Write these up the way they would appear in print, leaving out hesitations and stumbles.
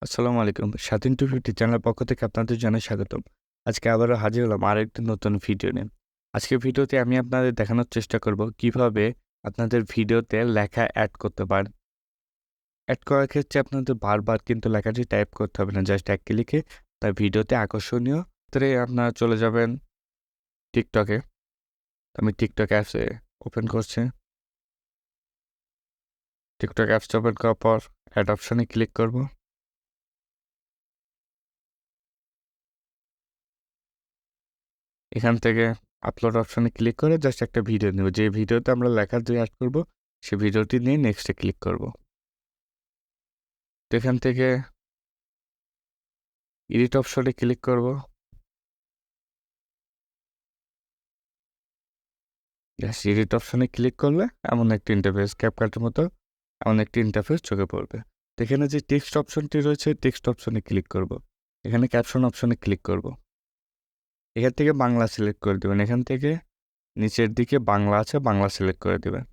আসসালামু আলাইকুম। স্বাধীন 250 চ্যানেলের পক্ষ থেকে আপনাদের জানাই স্বাগতম। আজকে আবারও হাজির হলাম আরেকটি নতুন ভিডিও নিয়ে। আজকের ভিডিওতে আমি আপনাদের দেখানোর চেষ্টা করব কিভাবে আপনাদের ভিডিওতে লেখা এড করতে পারেন। এড করার ক্ষেত্রে আপনাদের বারবার কিন্তু লেখাটি টাইপ করতে হবে না। জাস্ট এক ক্লিকে তার ভিডিওতে আকর্ষণীয় ক্ষেত্রে আপনারা চলে যাবেন টিকটকে। আমি টিকটক অ্যাপসে ওপেন করছি। টিকটক অ্যাপসটা ওপেন করার পর এড অপশনে ক্লিক করব। এখান থেকে আপলোড অপশনে ক্লিক করে জাস্ট একটা ভিডিও নেব। যে ভিডিওতে আমরা লেখা দিয়ে এড করব, সেই ভিডিওটি নিয়ে নেক্সটে ক্লিক করব। তো এখান থেকে এডিট অপশনে ক্লিক করব। জাস্ট এডিট অপশনে ক্লিক করলে এমন একটা ইন্টারফেস ক্যাপকাটের মতো এমন একটি ইন্টারফেস চোখে পড়বে। তো এখানে যে টেক্সট অপশনটি রয়েছে টেক্সট অপশনে ক্লিক করব। এখানে ক্যাপশন অপশনে ক্লিক করব। এখান থেকে বাংলা সিলেক্ট করে দেবেন। এখান থেকে নিচের দিকে বাংলা আছে, বাংলা সিলেক্ট করে দেবেন।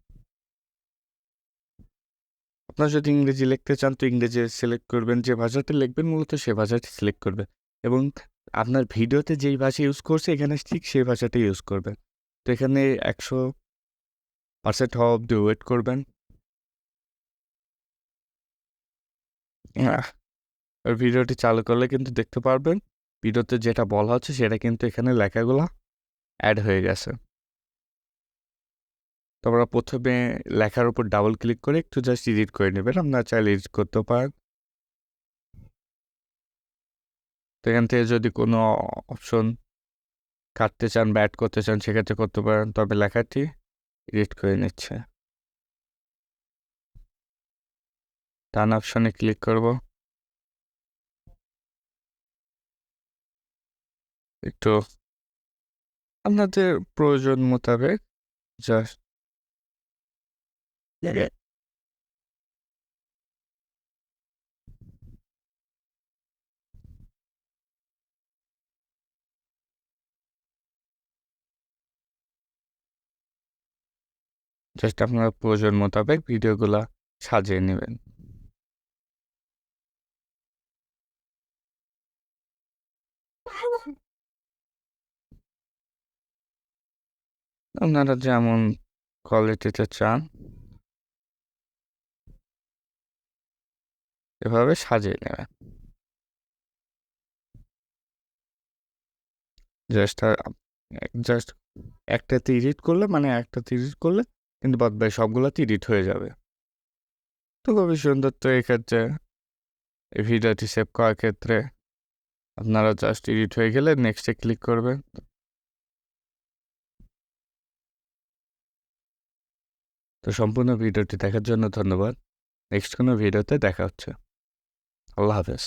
আপনারা যদি ইংরেজি লিখতে চান তো ইংরেজি সিলেক্ট করবেন। যে ভাষাতে লিখবেন মূলত সে ভাষাটি সিলেক্ট করবেন এবং আপনার ভিডিওতে যেই ভাষা ইউজ করছে এখানে ঠিক সেই ভাষাটাই ইউজ করবেন। তো এখানে 100% হওয়া অব্দি ওয়েট করবেন। আর ভিডিওটি চালু করলে কিন্তু দেখতে পারবেন ভিডিওতে যেটা বলা হচ্ছে সেটা কিন্তু এখানে লেখাগুলা অ্যাড হয়ে গেছে। তো আমরা প্রথমে লেখার উপর ডাবল ক্লিক করে একটু জাস্ট এডিট করে নেবেন। আপনারা চাইলে এডিট করতেও পারেন। তো এখান থেকে যদি কোনো অপশন কাটতে চান বা অ্যাড করতে চান সেক্ষেত্রে করতে পারেন। তবে লেখাটি এডিট করে নিচ্ছে। ডান অপশনে ক্লিক করব। একটু আপনাদের প্রয়োজন মোতাবেক জাস্ট আপনার প্রয়োজন মোতাবেক ভিডিওগুলা সাজিয়ে নেবেন। আপনারা যেমন কোয়ালিটিতে চান এভাবে সাজিয়ে নেবেন। জাস্ট জাস্ট একটাতে এডিট করলে মানে একটাতে এডিট করলে কিন্তু বাদবাকি সবগুলাতে এডিট হয়ে যাবে। তো খুবই সুন্দর। তো এক্ষেত্রে এই ভিডিওটি সেভ করার ক্ষেত্রে আপনারা জাস্ট এডিট হয়ে গেলে নেক্সটে ক্লিক করবেন। তো সম্পূর্ণ ভিডিওটি দেখার জন্য ধন্যবাদ। নেক্সট কোনো ভিডিওতে দেখা হচ্ছে। আল্লাহ হাফেজ।